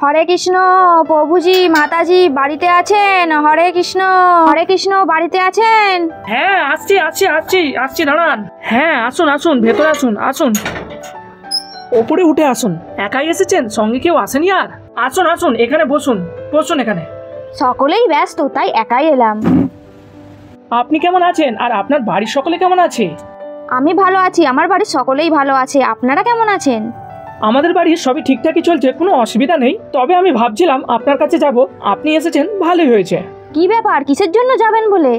হরে কৃষ্ণ প্রভুজি মাতাজি বাড়িতে আছেন? হরে কৃষ্ণ বাড়িতে আছেন? হ্যাঁ আসছি দাঁড়ান। হ্যাঁ আসুন ভেতরে আসুন। ওপরে উঠে আসুন। একাই এসেছেন, সঙ্গে কেউ আসেনি? আর আসুন এখানে বসুন এখানে। সকলেই ব্যস্ত তাই একাই এলাম। আপনি কেমন আছেন আর আপনার বাড়ির সকলে কেমন আছে? আমি ভালো আছি, আমার বাড়ির সকলেই ভালো আছে। আপনারা কেমন আছেন? আমাদের বাড়ির সবই ঠিকঠাকই চলছে, কোনো অসুবিধা নেই। তবে আমি ভাবছিলাম আপনার কাছে যাব, আপনি এসেছেন ভালোই হয়েছে। কি ব্যাপার, কিসের জন্য যাবেন বলে?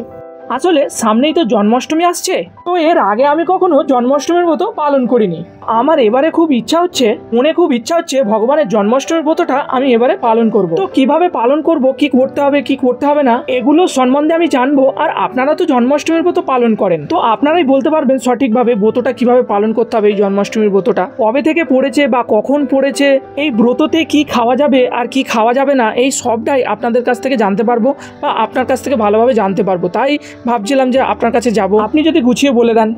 আসলে সামনেই তো জন্মাষ্টমী আসছে, তো এর আগে আমি কখনো জন্মাষ্টমীর ব্রত পালন করিনি। আমার এবারে মনে খুব ইচ্ছা হচ্ছে ভগবানের জন্মাষ্টমীর ব্রতটা আমি এবারে পালন করব। তো কিভাবে পালন করব, কি করতে হবে না, এগুলো সম্বন্ধে আমি জানবো। আর আপনারা তো জন্মাষ্টমীর ব্রত পালন করেন, তো আপনারাই বলতে পারবেন সঠিকভাবে ব্রতটা কিভাবে পালন করতে হবে। এই জন্মাষ্টমীর ব্রতটা কবে থেকে পড়েছে বা কখন পড়েছে, এই ব্রততে কি খাওয়া যাবে আর কি খাওয়া যাবে না, এই সবটাই আপনাদের কাছ থেকে জানতে পারবো বা আপনার কাছ থেকে ভালোভাবে জানতে পারবো। তাই ভাবছিলাম যে আপনার কাছে যাব, আপনি যদি গুছিয়ে বলে দেন।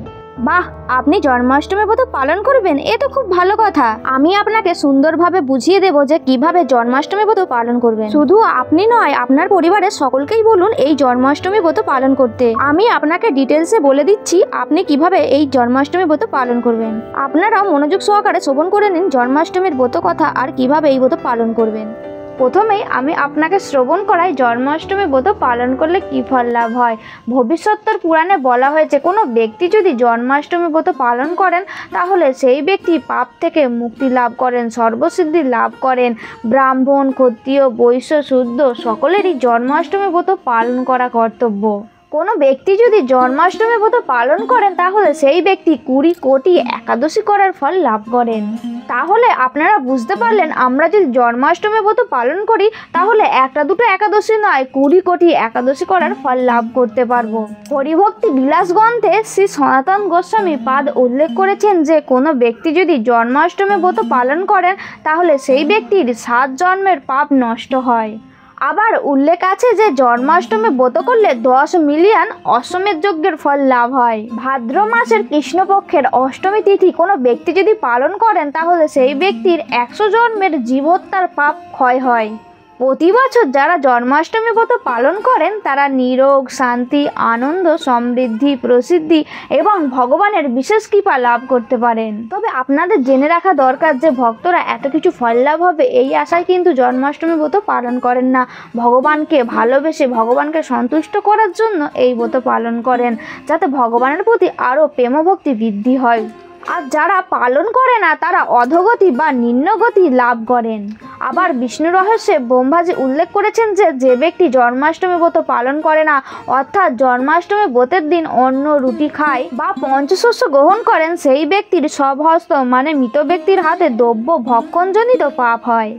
বাহ, আপনি জন্মাষ্টমীর ব্রত পালন করবেন, এ তো খুব ভালো কথা। আমি আপনাকে সুন্দরভাবে বুঝিয়ে দেব যে কিভাবে জন্মাষ্টমী ব্রত পালন করবেন। শুধু আপনি নয়, আপনার পরিবারের সকলকেই বলুন এই জন্মাষ্টমী ব্রত পালন করতে। আমি আপনাকে ডিটেলসে বলে দিচ্ছি আপনি কিভাবে এই জন্মাষ্টমী ব্রত পালন করবেন। আপনারাও মনোযোগ সহকারে শ্রবণ করে নিন জন্মাষ্টমীর ব্রত কথা আর কিভাবে এই ব্রত পালন করবেন। প্রথমেই আমি আপনাকে শ্রবণ করাই জন্মাষ্টমী ব্রত পালন করলে কি ফল লাভ হয়। ভবিষ্যত্তর পুরাণে বলা হয়েছে কোনো ব্যক্তি যদি জন্মাষ্টমী ব্রত পালন করেন তাহলে সেই ব্যক্তি পাপ থেকে মুক্তি লাভ করেন, সর্বসিদ্ধি লাভ করেন। ব্রাহ্মণ, ক্ষত্রিয়, বৈশ্য, শূদ্র সকলেরই জন্মাষ্টমী ব্রত পালন করা কর্তব্য। কোনো ব্যক্তি যদি জন্মাষ্টমী ব্রত পালন করেন তাহলে সেই ব্যক্তি 20 কোটি একাদশী করার ফল লাভ করেন। তাহলে আপনারা বুঝতে পারলেন, আমরা যদি জন্মাষ্টমী ব্রত পালন করি তাহলে একটা দুটো একাদশী নয়, 20 কোটি একাদশী করার ফল লাভ করতে পারবো। হরিভক্তি বিলাস গ্রন্থে শ্রী সনাতন গোস্বামী পাদ উল্লেখ করেছেন যে কোনো ব্যক্তি যদি জন্মাষ্টমী ব্রত পালন করেন তাহলে সেই ব্যক্তির 7 জন্মের পাপ নষ্ট হয়। আবার উল্লেখ আছে যে জন্মাষ্টমী ব্রত করলে 10 মিলিয়ন অশ্বমেধ যজ্ঞের ফল লাভ হয়। ভাদ্র মাসের কৃষ্ণপক্ষের অষ্টমী তিথি কোনো ব্যক্তি যদি পালন করেন তাহলে সেই ব্যক্তির 100 জন্মের জীবহত্যার পাপ ক্ষয় হয়। প্রতি বছর যারা জন্মাষ্টমী ব্রত পালন করেন তারা নিরোগ, শান্তি, আনন্দ, সমৃদ্ধি, প্রসিদ্ধি এবং ভগবানের বিশেষ কৃপা লাভ করতে পারেন। তবে আপনাদের জেনে রাখা দরকার যে ভক্তরা এত কিছু ফল লাভ হবে এই আশায় কিন্তু জন্মাষ্টমী ব্রত পালন করেন না। ভগবানকে ভালোবেসে ভগবানকে সন্তুষ্ট করার জন্য এই ব্রত পালন করেন, যাতে ভগবানের প্রতি আরও প্রেমভক্তি বৃদ্ধি হয়। আর যারা পালন করে না তারা অধোগতি বা নিম্নগতি লাভ করেন। আবার বিষ্ণু রহস্যে ব্রহ্মাজি উল্লেখ করেছেন যে যে ব্যক্তি জন্মাষ্টমী ব্রত পালন করে না, অর্থাৎ জন্মাষ্টমী ব্রতের দিন অন্ন, রুটি খায় বা পঞ্চশস্য গ্রহণ করেন, সেই ব্যক্তির সবহস্ত মানে মৃত ব্যক্তির হাতে দ্রব্য ভক্ষণজনিত পাপ হয়।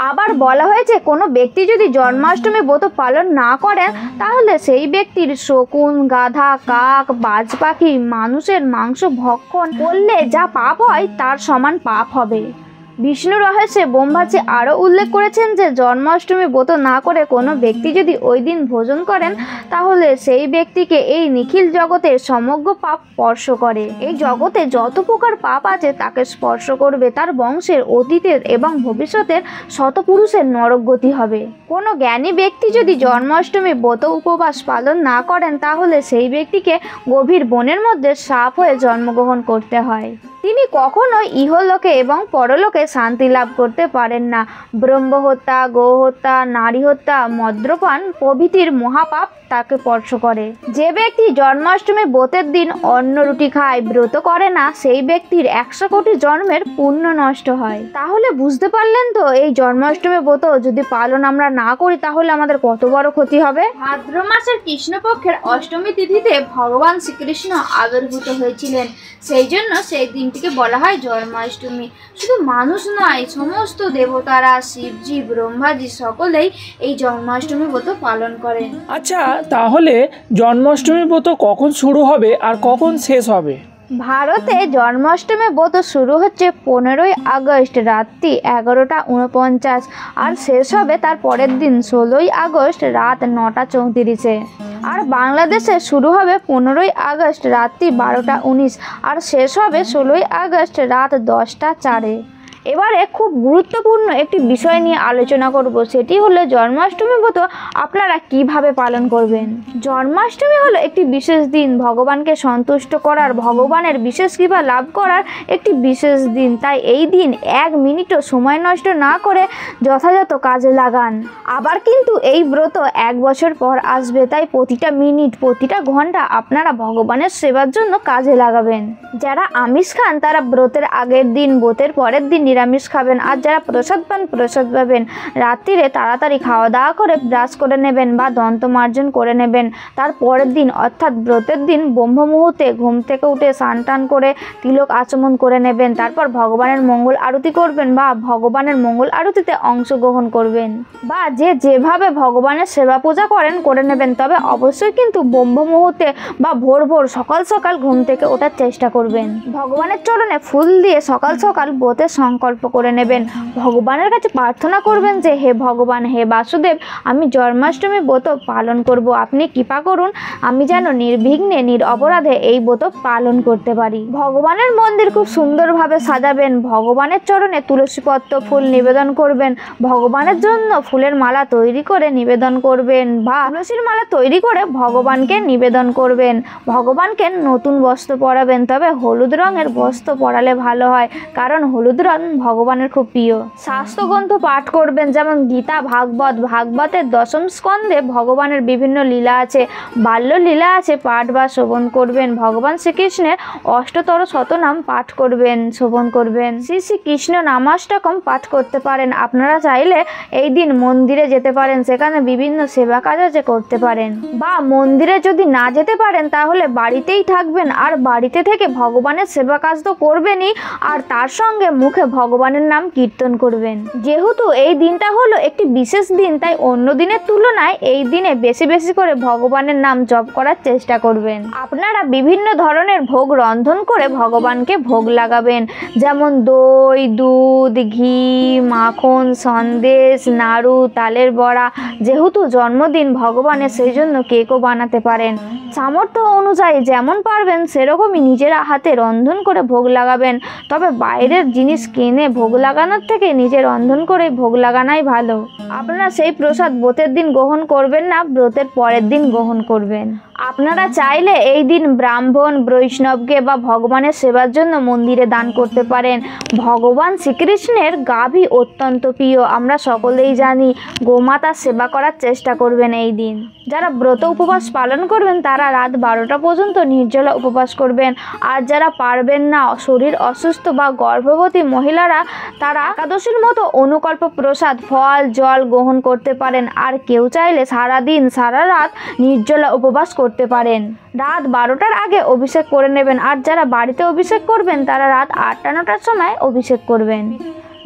আবার বলা হয়েছে কোনো ব্যক্তি যদি জন্মাষ্টমী ব্রত পালন না করেন তাহলে সেই ব্যক্তির শকুন, গাধা, কাক, বাজ পাখি, মানুষের মাংস ভক্ষণ করলে যা পাপ হয় তার সমান পাপ হবে। বিষ্ণু রহস্যে ব্রহ্মাজি আরও উল্লেখ করেছেন যে জন্মাষ্টমী ব্রত না করে কোনো ব্যক্তি যদি ওই দিন ভোজন করেন তাহলে সেই ব্যক্তিকে এই নিখিল জগতের সমগ্র পাপ স্পর্শ করে। এই জগতে যত প্রকার পাপ আছে তাকে স্পর্শ করবে। তার বংশের, অতীতের এবং ভবিষ্যতের শতপুরুষের নরকগতি হবে। কোনো জ্ঞানী ব্যক্তি যদি জন্মাষ্টমী ব্রত উপবাস পালন না করেন তাহলে সেই ব্যক্তিকে গভীর বনের মধ্যে সাপ হয়ে জন্মগ্রহণ করতে হয়। তিনি কখনোই ইহলোকে এবং পরলোকে শান্তি লাভ করতে পারেন না। ব্রহ্মহত্যা, গোহত্যা, নারী হত্যা, মদ্যপান প্রভৃতির মহাপাপ তাকে স্পর্শ করে। যে ব্যক্তি জন্মাষ্টমী ব্রতের দিন অন্ন, রুটি খায়, ব্রত করে না, সেই ব্যক্তির 100 কোটি জন্মের পুণ্য নষ্ট হয়। তাহলে বুঝতে পারলেন তো এই জন্মাষ্টমী ব্রত যদি পালন আমরা না করি তাহলে আমাদের কত বড় ক্ষতি হবে। ভাদ্র মাসের কৃষ্ণপক্ষের অষ্টমী তিথিতে ভগবান শ্রীকৃষ্ণ আবির্ভূত হয়েছিলেন, সেই জন্য সেই দিনটিকে বলা হয় জন্মাষ্টমী। শুধু মানুষ নয়, সমস্ত দেবতারা, শিবজি, ব্রহ্মাজি সকলেই এই জন্মাষ্টমী ব্রত পালন করেন। আচ্ছা, তাহলে জন্মাষ্টমী ব্রত কখন শুরু হবে আর কখন শেষ হবে? ভারতে জন্মাষ্টমী ব্রত শুরু হচ্ছে 15ই আগস্ট রাত্রি 11:49 আর শেষ হবে তার পরের দিন 16ই আগস্ট রাত 9:34। আর বাংলাদেশে শুরু হবে 15ই আগস্ট রাত্রি 12:19 আর শেষ হবে 16ই আগস্ট রাত 10:04। এবারে খুব গুরুত্বপূর্ণ একটি বিষয় নিয়ে আলোচনা করব, সেটি হলো জন্মাষ্টমী ব্রত আপনারা কিভাবে পালন করবেন। জন্মাষ্টমী হলো একটি বিশেষ দিন, ভগবানকে সন্তুষ্ট করার, ভগবানের বিশেষ কৃপা লাভ করার একটি বিশেষ দিন। তাই এই দিন 1 মিনিটও সময় নষ্ট না করে যথাযথ কাজে লাগান। আবার কিন্তু এই ব্রত 1 বছর পর আসবে, তাই প্রতিটা মিনিট প্রতিটা ঘন্টা আপনারা ভগবানের সেবার জন্য কাজে লাগাবেন। যারা আমিষ খান তারা ব্রতের আগের দিন, ব্রতের পরের দিন নিরামিষ খাবেন। আর যারা প্রসাদ পান প্রসাদ পাবেন। রাত্রিরে তাড়াতাড়ি খাওয়া দাওয়া করে ব্রাশ করে নেবেন বা দন্ত মার্জন করে নেবেন। তার পরের দিন অর্থাৎ ব্রতের দিন ব্রহ্ম মুহূর্তে ঘুম থেকে উঠে স্নান টান করে তিলক আচমন করে নেবেন। তারপর ভগবানের মঙ্গল আরতি করবেন বা ভগবানের মঙ্গল আরতিতে অংশগ্রহণ করবেন, বা যে যেভাবে ভগবানের সেবা পূজা করেন করে নেবেন। তবে অবশ্যই কিন্তু ব্রহ্ম মুহূর্তে বা ভোর ভোর সকাল সকাল ঘুম থেকে ওঠার চেষ্টা করবেন। ভগবানের চরণে ফুল দিয়ে সকাল সকাল ব্রতের সংকল্প করে নেবেন। ভগবানের কাছে প্রার্থনা করবেন যে হে ভগবান, হে বাসুদেব, আমি জন্মাষ্টমী ব্রত পালন করব। আপনি কৃপা করুন আমি যেন নির্বিঘ্নে নিরপরাধে এই ব্রত পালন করতে পারি। ভগবানের মন্দির খুব সুন্দরভাবে সাজাবেন। ভগবানের চরণে তুলসীপত্র ফুল নিবেদন করবেন। ভগবানের জন্য ফুলের মালা তৈরি করে নিবেদন করবেন বা তুলসীর মালা তৈরি করে ভগবানকে নিবেদন করবেন। ভগবানকে নতুন বস্ত্র পরাবেন, তবে হলুদ রঙের বস্ত্র পরালে ভালো হয়, কারণ হলুদ রং ভগবানের খুব প্রিয়। শাস্ত্রগ্রন্থ পাঠ করবেন, যেমন গীতা, ভাগবত। ভাগবতের 10ম স্কন্ধে ভগবানের বিভিন্ন লীলা আছে, বাল্য লীলা আছে, পাঠ বা শ্রবণ করবেন। ভগবান শ্রীকৃষ্ণের 8তর শতনাম পাঠ করবেন, শ্রবণ করবেন। শ্রী শ্রী কৃষ্ণ নামাষ্টকম পাঠ করতে পারেন। আপনারা চাইলে এই দিন মন্দিরে যেতে পারেন, সেখানে বিভিন্ন সেবা কাজ আছে করতে পারেন। বা মন্দিরে যদি না যেতে পারেন তাহলে বাড়িতেই থাকবেন, আর বাড়িতে থেকে ভগবানের সেবা কাজ তো করবেনই, আর তার সঙ্গে মুখে ভগবানের নাম কীর্তন করবেন। যেহেতু এই দিনটা হলো একটি বিশেষ দিন, তাই অন্য দিনের তুলনায় এই দিনে বেশি বেশি করে ভগবানের নাম জপ করার চেষ্টা করবেন। আপনারা বিভিন্ন ধরনের ভোগ রন্ধন করে ভগবানকে ভোগ লাগাবেন, যেমন দই, দুধ, ঘি, মাখন, সন্দেশ, নাড়ু, তালের বড়া। যেহেতু জন্মদিন ভগবানের, সেই জন্য কেকও বানাতে পারেন। সামর্থ্য অনুযায়ী যেমন পারবেন সেরকমই নিজেরা হাতে রন্ধন করে ভোগ লাগাবেন। তবে বাইরের জিনিস কিনে ভোগ লাগানোর থেকে নিজে রন্ধন করে ভোগ লাগানোই ভালো। আপনারা সেই প্রসাদ ব্রতের দিন গ্রহণ করবেন না, ব্রতের পরের দিন গ্রহণ করবেন। আপনারা চাইলে এই দিন ব্রাহ্মণ, বৈষ্ণবকে বা ভগবানের সেবার জন্য মন্দিরে দান করতে পারেন। ভগবান শ্রীকৃষ্ণের গাভী অত্যন্ত প্রিয়, আমরা সকলেই জানি। গোমাতার সেবা করার চেষ্টা করবেন এই দিন। যারা ব্রত উপবাস পালন করবেন তারা রাত 12টা পর্যন্ত নির্জলা উপবাস করবেন। আর যারা পারবেন না, শরীর অসুস্থ বা গর্ভবতী মহিলারা, তারা একাদশীর মতো অনুকল্প প্রসাদ, ফল, জল গ্রহণ করতে পারেন। আর কেউ চাইলে সারাদিন সারা রাত নির্জলা উপবাস করতে পারেন। রাত 12টার আগে অভিষেক করে নেবেন। আর যারা বাড়িতে অভিষেক করবেন তারা রাত 8টা-9টার সময় অভিষেক করবেন।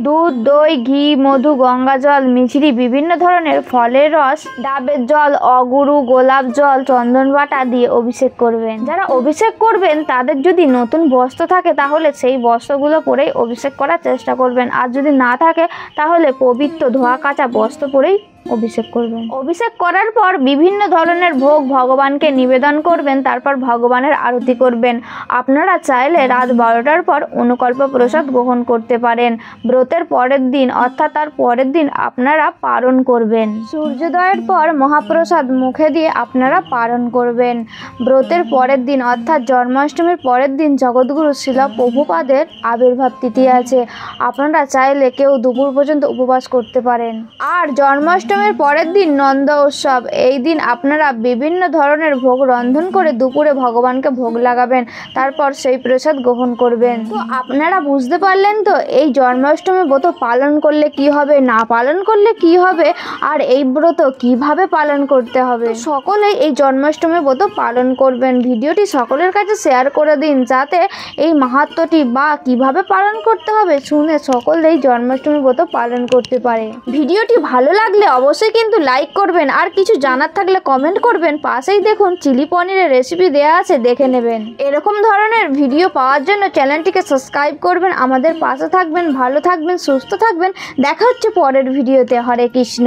দুধ, দই, ঘি, মধু, গঙ্গা জল, মিছরি, বিভিন্ন ধরনের ফলের রস, ডাবের জল, অগুরু, গোলাপ জল, চন্দন বাটা দিয়ে অভিষেক করবেন। যারা অভিষেক করবেন তাদের যদি নতুন বস্ত্র থাকে তাহলে সেই বস্ত্রগুলো পরেই অভিষেক করার চেষ্টা করবেন। আর যদি না থাকে তাহলে পবিত্র ধোয়া কাচা বস্ত্র পরেই অভিষেক করবেন। অভিষেক করার পর বিভিন্ন ধরনের ভোগ ভগবানকে নিবেদন করবেন, তারপর ভগবানের আরতি করবেন। আপনারা চাইলে রাত 12টার পর অনুকল্প প্রসাদ গ্রহণ করতে পারেন। ব্রতের পরের দিন অর্থাৎ তার পরের দিন আপনারা পালন করবেন। সূর্যোদয়ের পর মহাপ্রসাদ মুখে দিয়ে আপনারা পালন করবেন। ব্রতের পরের দিন অর্থাৎ জন্মাষ্টমীর পরের দিন জগৎগুরু শিলা প্রভুপাদের আবির্ভাব তিথি আছে। আপনারা চাইলে কেউ দুপুর পর্যন্ত উপবাস করতে পারেন। আর জন্মাষ্টমীর পরের দিন নন্দ উৎসব। এই দিন আপনারা বিভিন্ন ধরনের ভোগ রন্ধন করে দুপুরে ভগবানকে ভোগ লাগাবেন, তারপর সেই প্রসাদ গ্রহণ করবেন। তো আপনারা বুঝতে পারলেন তো এই জন্মাষ্টমী ব্রত পালন করলে কি হবে, না পালন করলে কি হবে, আর এই ব্রত কিভাবে পালন করতে হবে। সকলেই এই জন্মাষ্টমী ব্রত পালন করবেন। ভিডিওটি সকলের কাছে শেয়ার করে দিন, যাতে এই মাহাত্ম্যটি বা কিভাবে পালন করতে হবে শুনে সকলেই জন্মাষ্টমী ব্রত পালন করতে পারে। ভিডিওটি ভালো লাগলে অবশ্যই কিন্তু লাইক করবেন, আর কিছু জানার থাকলে কমেন্ট করবেন। পাশেই দেখুন চিলি পনিরের রেসিপি দেয়া আছে, দেখে নেবেন। এরকম ধরনের ভিডিও পাওয়ার জন্য চ্যানেলটিকে সাবস্ক্রাইব করবেন, আমাদের পাশে থাকবেন। ভালো থাকবেন, সুস্থ থাকবেন। দেখা হচ্ছে পরের ভিডিওতে। হরে কৃষ্ণ।